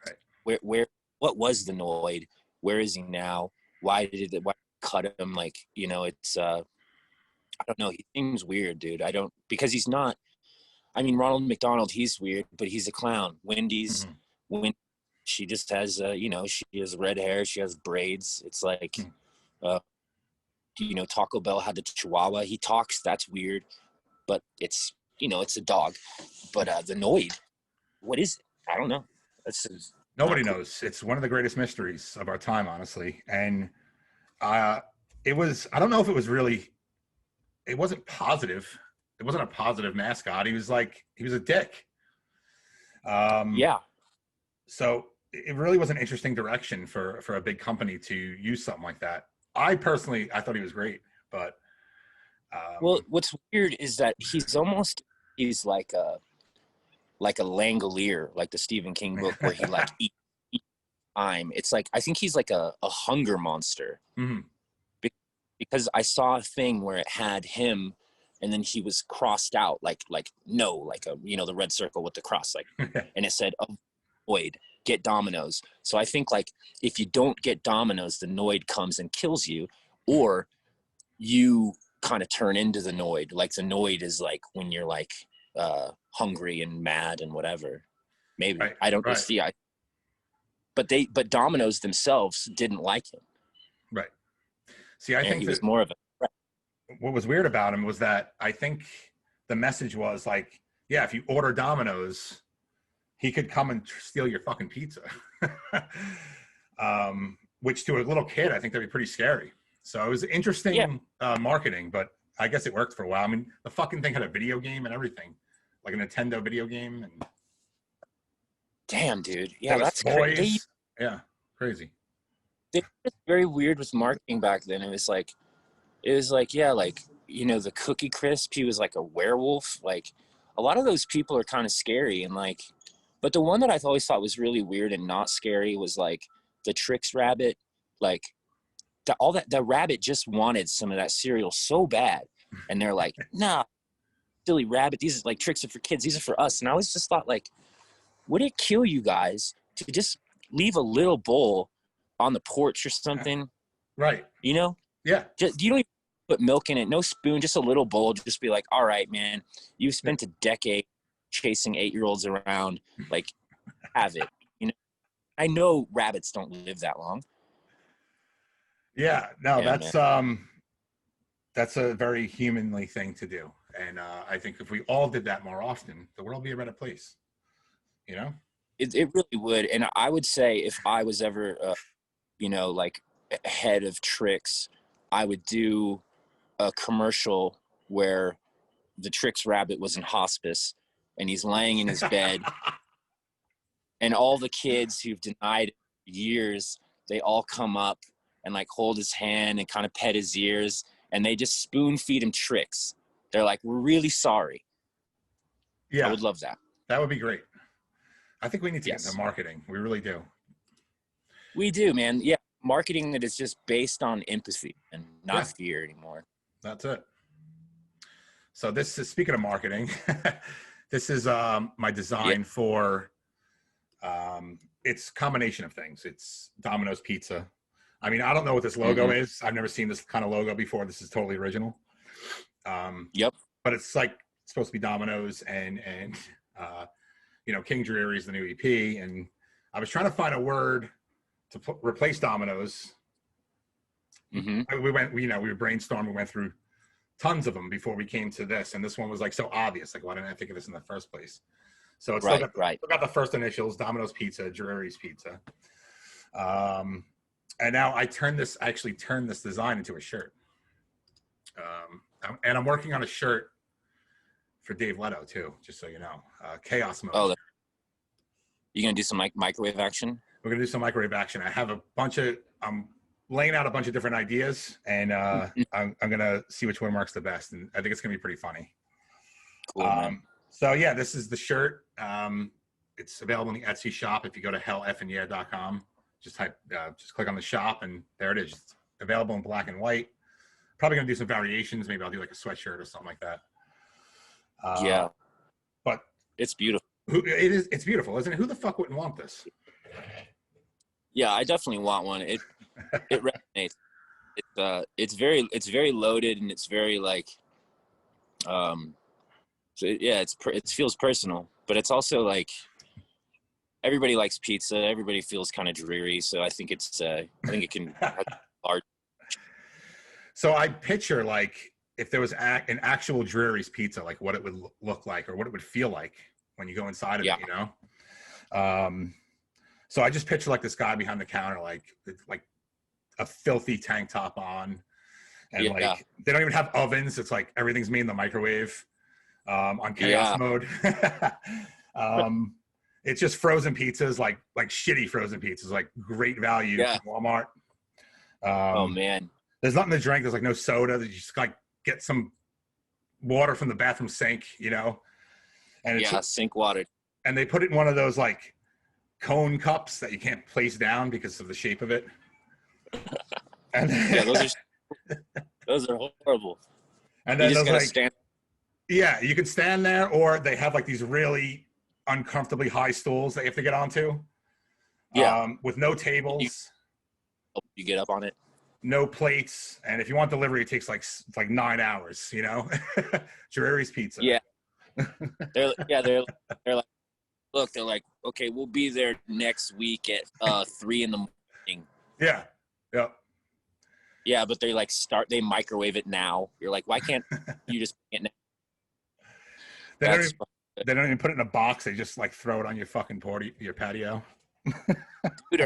Right. where what was the Noid? Where is he now? Why cut him? Like, you know, it's I don't know, he seems weird, dude. I don't, because he's not, I mean, Ronald McDonald, he's weird, but he's a clown. Wendy's, Mhm. when she just has, you know, she has red hair, she has braids. It's like, Mhm. you know, Taco Bell had the Chihuahua. He talks, that's weird, but it's, you know, it's a dog. But the Noid, what is it? I don't know. That's not Nobody cool. knows. It's one of the greatest mysteries of our time, honestly. And it was, I don't know if it was really, it wasn't positive. It wasn't a positive mascot. He was like, he was a dick. Yeah. So it really was an interesting direction for a big company to use something like that. I personally, I thought he was great, but Well, what's weird is that he's like a Langolier, like the Stephen King book where he like eats time. It's like, I think he's like a hunger monster. mhm. Because I saw a thing where it had him and then he was crossed out like no, like a, you know, the red circle with the cross, like, and it said avoid, get Dominoes. So I think like if you don't get Dominoes, the Noid comes and kills you, or you kind of turn into the Noid. Like the Noid is like when you're like hungry and mad and whatever. Maybe Right, I don't right, see. But Domino's themselves didn't like him, right. See, I and think he that was more of a what was weird about him was that I think the message was like, yeah, if you order Domino's, he could come and steal your fucking pizza. Which to a little kid, I think that'd be pretty scary. So it was yeah. interesting marketing, but I guess it worked for a while. I mean, the fucking thing had a video game and everything, like a Nintendo video game, and Damn, dude. there Yeah, was that's crazy. toys. Yeah, crazy. They were very weird with marketing back then. It was like, yeah, like, you know, the Cookie Crisp, he was like a werewolf. Like, a lot of those people are kind of scary. And like, but the one that I've always thought was really weird and not scary was like the Trix Rabbit. Like, the rabbit just wanted some of that cereal so bad. And they're like, nah, silly rabbit. These are like tricks are for kids. These are for us. And I always just thought, like, would it kill you guys to just leave a little bowl on the porch or something? Right. You know, Yeah. just, you don't even put milk in it, no spoon, just a little bowl. Just be like, all right, man, you Yeah. spent a decade chasing 8-year-olds around. Like, have it. You know, I know rabbits don't live that long. Yeah. No, Yeah, man. that's a very humanly thing to do. And I think if we all did that more often, the world would be a better place. You know? It really would. And I would say if I was ever, you know, like head of Tricks, I would do a commercial where the Tricks rabbit was in hospice and he's laying in his bed and all the kids who've denied years, they all come up and like hold his hand and kind of pet his ears and they just spoon feed him Tricks. They're like, we're really sorry. I Yeah, would love that. that would be great. I think we need to get into Yes, marketing. We really do. we do, man. Yeah. Marketing that is just based on empathy and not Yeah, fear anymore. that's it. So this is, speaking of marketing, this is my Yeah. design for it's a combination of things. It's Domino's Pizza. I mean, I don't know what this logo Mm-hmm. is. I've never seen this kind of logo before. This is totally original. Yep. But it's like it's supposed to be Domino's and you know, King Dreary is the new EP, and I was trying to find a word to replace Domino's. Mm-hmm. You know, we brainstormed, we went through tons of them before we came to this, and this one was like so obvious. Like, why didn't I think of this in the first place? So it's Right. still got the first initials, Domino's Pizza, Dreary's Pizza. And now I actually turned this design into a shirt. And I'm working on a shirt for Dave Leto too, just so you know. Chaos Mode. Oh, you gonna do some microwave action? We're gonna do some microwave action. I have I'm laying out a bunch of different ideas, and I'm gonna see which one works the best, and I think it's gonna be pretty funny. Cool, man. So yeah, this is the shirt. It's available in the Etsy shop. If you go to hellffuckingyeah.com, just just click on the shop, and there it is. It's available in black and white. Probably gonna do some variations. Maybe I'll do like a sweatshirt or something like that. Yeah, but it's beautiful. It's beautiful, isn't it? Who the fuck wouldn't want this? Yeah, I definitely want one. It resonates. It's very loaded, and it's very like, so yeah, it feels personal, but it's also like everybody likes pizza. Everybody feels kind of dreary, so I think it can art. So I picture like if there was an actual Dreary's pizza, like what it would look like or what it would feel like when you go inside of it, you know? So I just picture like this guy behind the counter, like a filthy tank top on, and like they don't even have ovens. It's like everything's made in the microwave, on chaos mode. It's just frozen pizzas, like shitty frozen pizzas, like great value from Walmart. Oh man, there's nothing to drink. There's like no soda. You just like get some water from the bathroom sink, you know? And it's sink water. And they put it in one of those like cone cups that you can't place down because of the shape of it. And those are horrible. And then you just gotta like, stand. Yeah, you can stand there, or they have like these really uncomfortably high stools that you have to get onto. With no tables. You get up on it. No plates, and if you want delivery, it takes like 9 hours. You know, Dreary's Pizza. Yeah, they're like, look, they're like, okay, we'll be there next week at 3 a.m. Yeah. Yeah, but they like they microwave it now. You're like, why can't you just get it now? They don't even put it in a box. They just like throw it on your fucking your patio. Dude,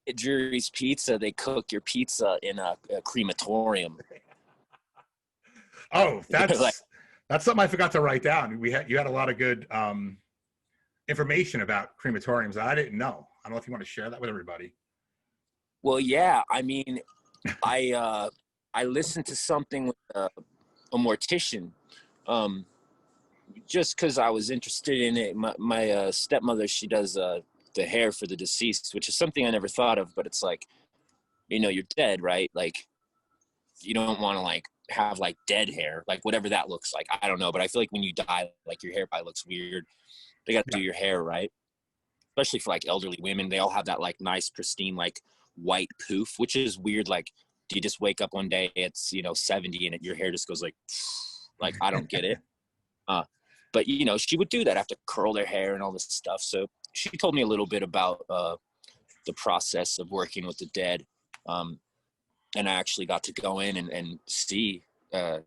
at Dreary's Pizza, they cook your pizza in a crematorium. Oh, that's something I forgot to write down. You had a lot of good information about crematoriums that I didn't know. I don't know if you want to share that with everybody. Well, yeah. I mean, I listened to something with a mortician, just because I was interested in it. My stepmother, she does the hair for the deceased, which is something I never thought of, but it's like, you know, you're dead, right? Like, you don't want to like have like dead hair, like whatever that looks like. I don't know, but I feel like when you die, like your hair probably looks weird. They got to do your hair right, especially for like elderly women. They all have that like nice, pristine, like white poof, which is weird. Like, do you just wake up one day, it's, you know, 70 and your hair just goes like I don't get it. But you know, she would do that, have to curl their hair and all this stuff. So she told me a little bit about the process of working with the dead. And I actually got to go in and see the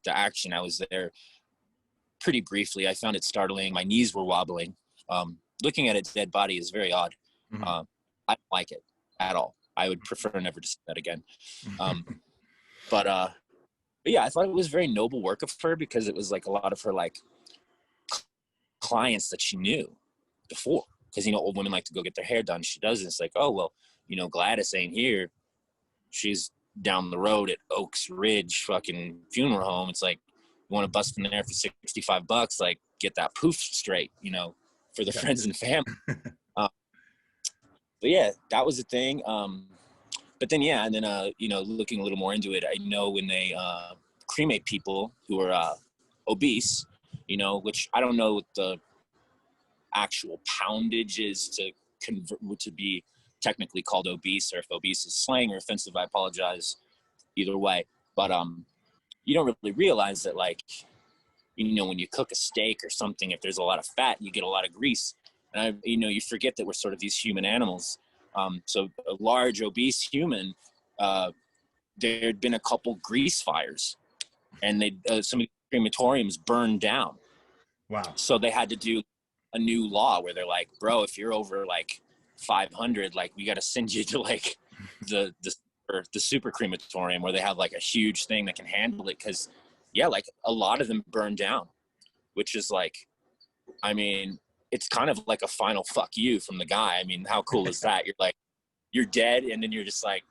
action. I was there pretty briefly. I found it startling. My knees were wobbling. Looking at a dead body is very odd. Mm-hmm. I don't like it at all. I would prefer never to see that again. But yeah, I thought it was very noble work of her, because it was like a lot of her like clients that she knew before, because, you know, old women like to go get their hair done. She doesn't. It's like, oh, well, you know, Gladys ain't here. She's down the road at Oaks Ridge fucking funeral home. It's like, you want to bust in there for $65, like get that poof straight, you know, for the friends and family. But yeah, that was the thing. But then, yeah, and then, you know, looking a little more into it, I know when they cremate people who are obese, you know, which I don't know what the actual poundage is to convert to be technically called obese, or if obese is slang or offensive, I apologize either way. But you don't really realize that, like, you know, when you cook a steak or something, if there's a lot of fat, you get a lot of grease. And you know, you forget that we're sort of these human animals. So a large obese human, there'd been a couple grease fires, and some crematoriums burned down. Wow. So they had to do a new law where they're like, bro, if you're over like 500, like we got to send you to like the super crematorium, where they have like a huge thing that can handle it. Cause yeah, like a lot of them burned down, which is like, I mean, it's kind of like a final fuck you from the guy. I mean, how cool is that? You're like, you're dead, and then you're just like,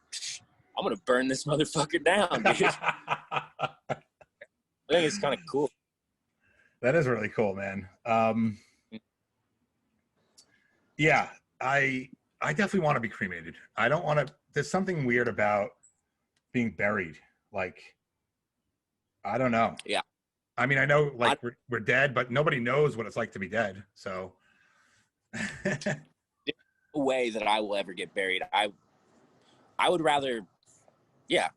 I'm gonna burn this motherfucker down, dude. I think it's kind of cool. That is really cool, man. Yeah, I I definitely want to be cremated. I don't want to. There's something weird about being buried. Like, I don't know. Yeah. I mean, I know I, like we're dead, but nobody knows what it's like to be dead. So, there's no way that I will ever get buried. I would rather, yeah,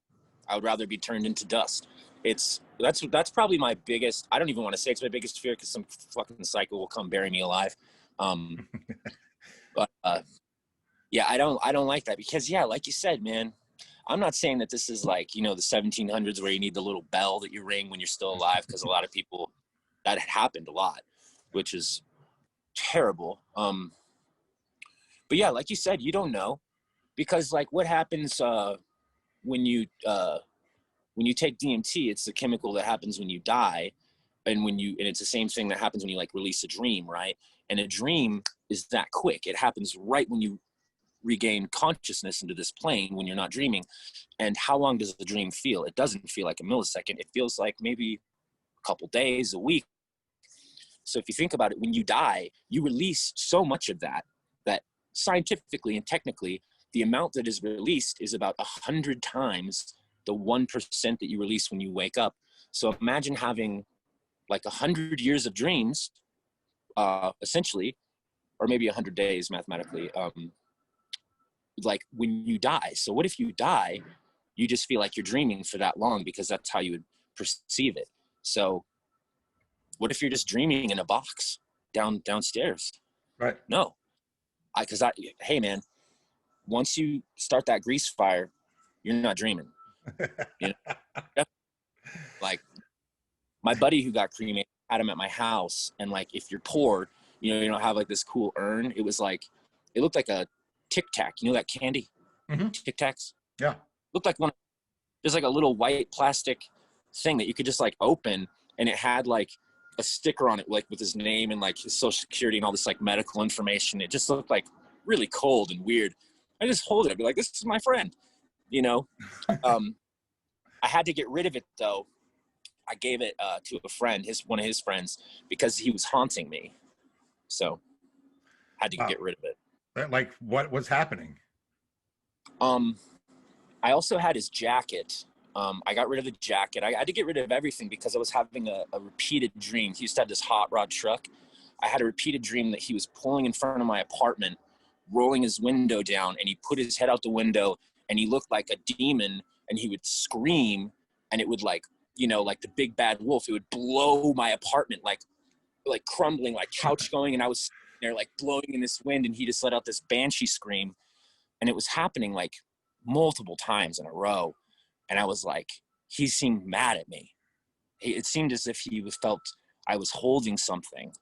I would rather be turned into dust. That's probably my biggest. I don't even want to say it's my biggest fear because some fucking psycho will come bury me alive. Um, but yeah, I don't like that because yeah, like you said, man. I'm not saying that this is like, you know, the 1700s where you need the little bell that you ring when you're still alive, because a lot of people that happened a lot, which is terrible. But yeah, like you said, you don't know because like what happens when you take DMT, it's the chemical that happens when you die, and it's the same thing that happens when you like release a dream, right? And a dream is that quick. It happens right when you regain consciousness into this plane when you're not dreaming. And how long does the dream feel? It doesn't feel like a millisecond. It feels like maybe a couple days, a week. So if you think about it, when you die, you release so much of that scientifically and technically, the amount that is released is about 100 times the 1% that you release when you wake up. So imagine having like 100 years of dreams, essentially, or maybe 100 days mathematically, like when you die. So what if you die, you just feel like you're dreaming for that long because that's how you would perceive it. So what if you're just dreaming in a box downstairs? right. No, hey man, once you start that grease fire, you're not dreaming. You know? Like my buddy who got cremated had him at my house, and like if you're poor, you don't have like this cool urn. It looked like a Tic Tac. You know that candy? Mm-hmm. Tic Tacs? Yeah. Looked like one. There's like a little white plastic thing that you could just like open, and it had like a sticker on it, like with his name and like his social security and all this like medical information. It just looked like really cold and weird. I just hold it. I'd be like, this is my friend, you know? I had to get rid of it though. I gave it to a friend, one of his friends, because he was haunting me. So had to get rid of it. Like what was happening? I also had his jacket. I got rid of the jacket. I had to get rid of everything because I was having a repeated dream. He used to have this hot rod truck. I had a repeated dream that he was pulling in front of my apartment, rolling his window down, and he put his head out the window and he looked like a demon, and he would scream, and it would like, like the big bad wolf, it would blow my apartment like crumbling, like couch going, and I was sitting there like blowing in this wind, and he just let out this banshee scream, and it was happening like multiple times in a row. And I was like, he seemed mad at me. It seemed as if he felt I was holding something,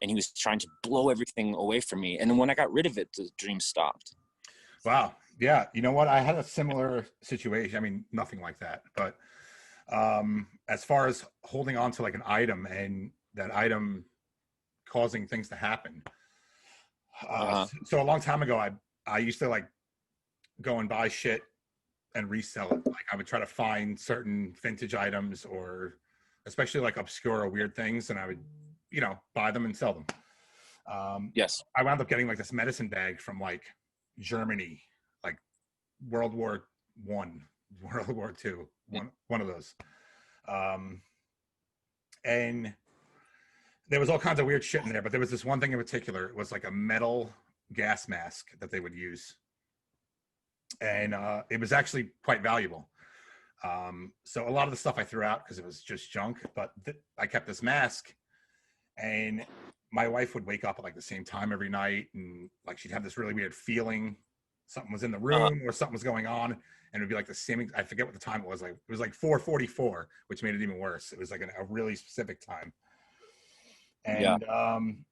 and he was trying to blow everything away from me. And then when I got rid of it, the dream stopped. Wow. Yeah. You know what? I had a similar situation. I mean, nothing like that, but as far as holding on to like an item and that item causing things to happen. So a long time ago, I used to like go and buy shit and resell it. Like I would try to find certain vintage items, or especially like obscure or weird things, and I would, buy them and sell them. Yes. I wound up getting like this medicine bag from like Germany, like World War One, World War Two, one of those. And there was all kinds of weird shit in there, but there was this one thing in particular. It was like a metal gas mask that they would use. And it was actually quite valuable. So a lot of the stuff I threw out because it was just junk, but I kept this mask, and my wife would wake up at like the same time every night, and like she'd have this really weird feeling something was in the room or something was going on, and it would be like the same. I forget what the time it was. Like it was like 4:44, which made it even worse. It was like a really specific time. And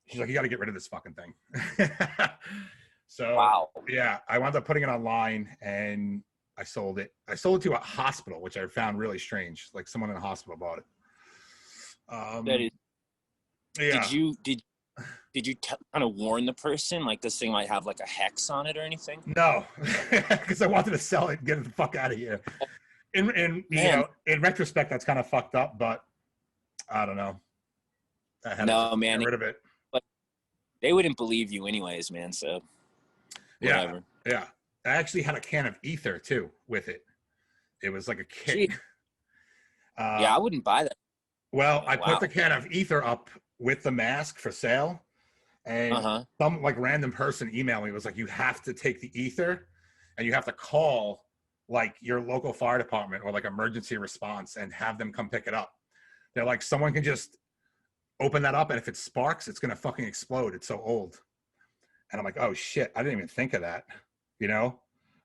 she's like, you got to get rid of this fucking thing. So wow. Yeah, I wound up putting it online, and I sold it. I sold it to a hospital, which I found really strange. Like someone in a hospital bought it. That is. Yeah. Did you kind of warn the person like this thing might have like a hex on it or anything? No, because I wanted to sell it and get it the fuck out of here. In retrospect, that's kind of fucked up, but I don't know. I had to get rid of it. But they wouldn't believe you anyways, man. So whatever. Yeah. I actually had a can of ether too with it. It was like a kit. Gee. Yeah, I wouldn't buy that. Well, I put Wow. the can of ether up with the mask for sale, and some like random person emailed me, was like, you have to take the ether and you have to call like your local fire department or like emergency response and have them come pick it up. They're like, someone can just open that up and if it sparks, it's gonna fucking explode. It's so old. And I'm like, oh shit, I didn't even think of that. You know?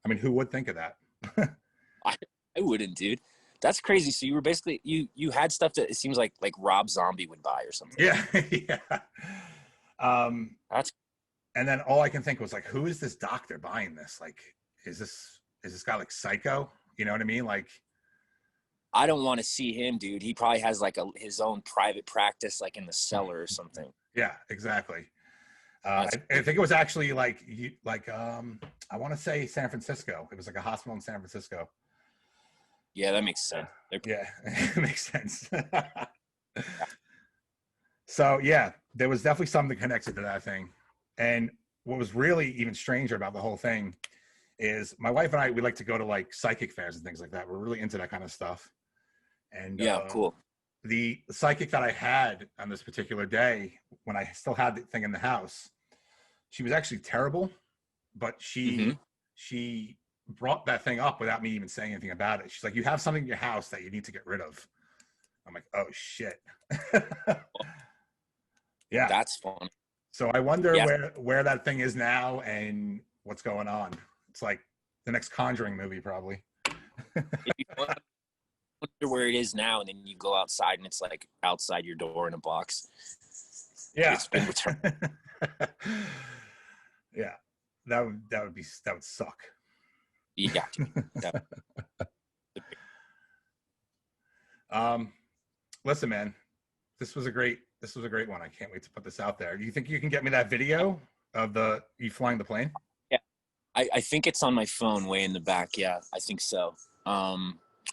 I mean, who would think of that? I wouldn't, dude. That's crazy. So you were basically you had stuff that it seems like Rob Zombie would buy or something. Yeah, yeah. That's And then all I can think was like, who is this doctor buying this? Like, is this guy like psycho? You know what I mean? Like, I don't want to see him, dude. He probably has like his own private practice, like in the cellar or something. Yeah, exactly. I think it was actually like I want to say San Francisco. It was like a hospital in San Francisco. Yeah, that makes sense. Yeah, it makes sense. So yeah, there was definitely something connected to that thing. And what was really even stranger about the whole thing is my wife and I, we like to go to like psychic fairs and things like that. We're really into that kind of stuff. And yeah, cool. The psychic that I had on this particular day, when I still had the thing in the house, she was actually terrible, but she brought that thing up without me even saying anything about it. She's like, you have something in your house that you need to get rid of. I'm like, oh shit. Yeah, that's fun. So I wonder where that thing is now and what's going on. It's like the next Conjuring movie, probably. You wonder where it is now, and then you go outside and it's like outside your door in a box. Yeah. It's been returned. Yeah. That would suck. Yeah. Listen, man, this was a great one. I can't wait to put this out there. Do you think you can get me that video of you flying the plane? Yeah. I think it's on my phone way in the back. Yeah, I think so.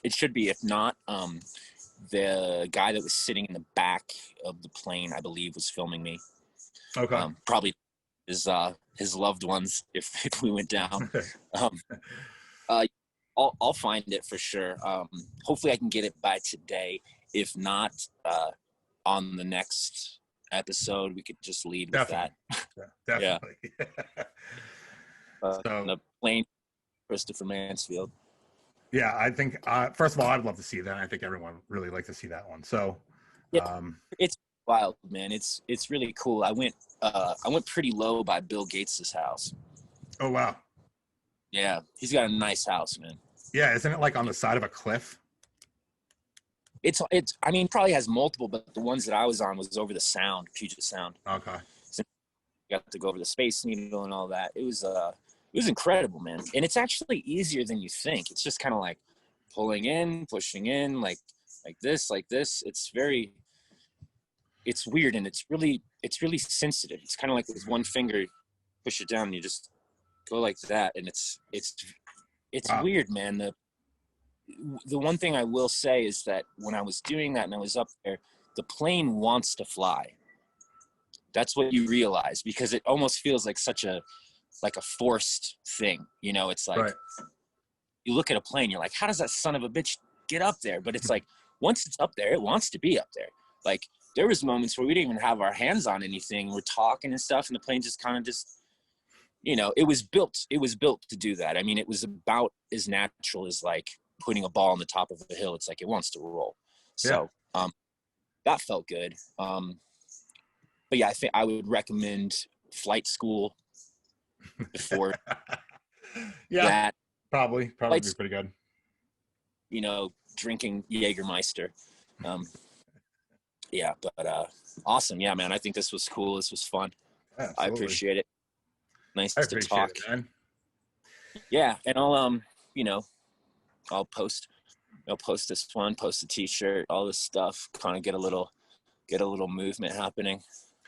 It should be. If not, the guy that was sitting in the back of the plane, I believe, was filming me. Okay. Probably his loved ones if we went down. I'll find it for sure. Hopefully I can get it by today. If not, on the next episode, we could just lead with that. Definitely. Yeah. So, the plane, Christopher Mansfield. Yeah, I think first of all, I'd love to see that. I think everyone would really like to see that one. So, yeah, it's wild, man. It's really cool. I went pretty low by Bill Gates's house. Oh wow. Yeah, he's got a nice house, man. Yeah, isn't it like on the side of a cliff? It's. I mean, probably has multiple, but the ones that I was on was over the Sound, Puget Sound. Okay. So got to go over the Space Needle and all that. It was incredible, man. And it's actually easier than you think. It's just kind of like pulling in, pushing in, like this. It's weird, and it's really sensitive. It's kind of like with one finger, push it down, and you just go like that, and it's wow. Weird, man. The one thing I will say is that when I was doing that and I was up there, the plane wants to fly. That's what you realize, because it almost feels like such a forced thing. You know, it's like you look at a plane, you're like, how does that son of a bitch get up there? But it's like, once it's up there, it wants to be up there. Like, there was moments where we didn't even have our hands on anything. We're talking and stuff, and the plane just kind of you know, it was built to do that. I mean, it was about as natural as like putting a ball on the top of a hill. It's like it wants to roll. So that felt good. But yeah, I think I would recommend flight school before that. Probably be pretty good. You know, drinking Jägermeister. Yeah, but awesome. Yeah, man, I think this was cool. This was fun. Yeah, I appreciate it. Nice to talk. It, man. Yeah, and I'll you know, I'll post this one, post a t-shirt, all this stuff, kind of get a little movement happening,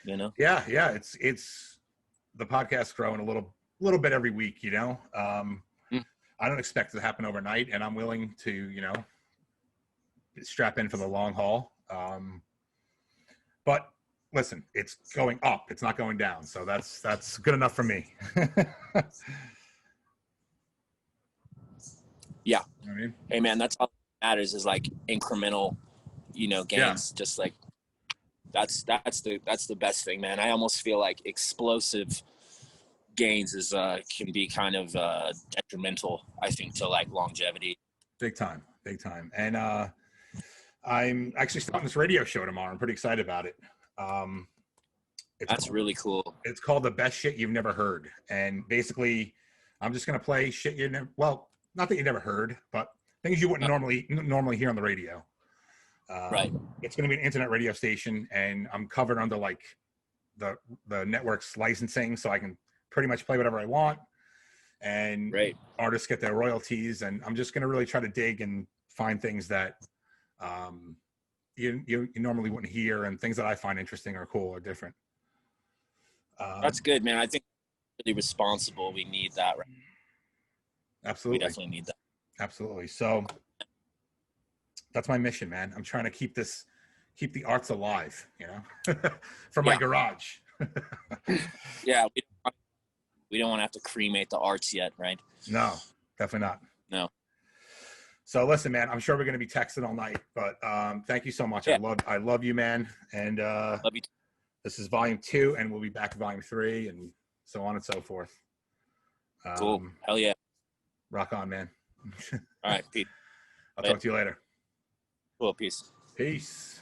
you know? Yeah. It's the podcast's growing a little bit every week, you know? I don't expect it to happen overnight, and I'm willing to, you know, strap in for the long haul. But listen, it's going up. It's not going down. So that's good enough for me. Yeah. You know what I mean? Hey man, that's all that matters is like incremental, Yeah. gains. Just like that's the best thing, man. I almost feel like explosive gains is can be kind of detrimental, I think, to like longevity. Big time. And I'm actually starting this radio show tomorrow. I'm pretty excited about it. That's really cool. It's called The Best Shit You've Never Heard. And basically, I'm just going to play shit you never, well, not that you never heard, but things you wouldn't normally hear on the radio. Right. It's going to be an internet radio station, and I'm covered under like the network's licensing, so I can pretty much play whatever I want. And Right. artists get their royalties, and I'm just going to really try to dig and find things that you normally wouldn't hear, and things that I find interesting or cool or different. That's good, man. I think really responsible. We need that. Right? Absolutely. We definitely need that. Absolutely. So that's my mission, man. I'm trying to keep the arts alive, from my garage. Yeah. We don't want to have to cremate the arts yet, right? No, definitely not. No. So listen, man, I'm sure we're going to be texting all night, but thank you so much. Yeah. I love you, man. And love you too. This is Volume 2, and we'll be back to Volume 3 and so on and so forth. Cool. Hell yeah. Rock on, man. All right, Pete. I'll talk to you later. Cool. Peace. Peace.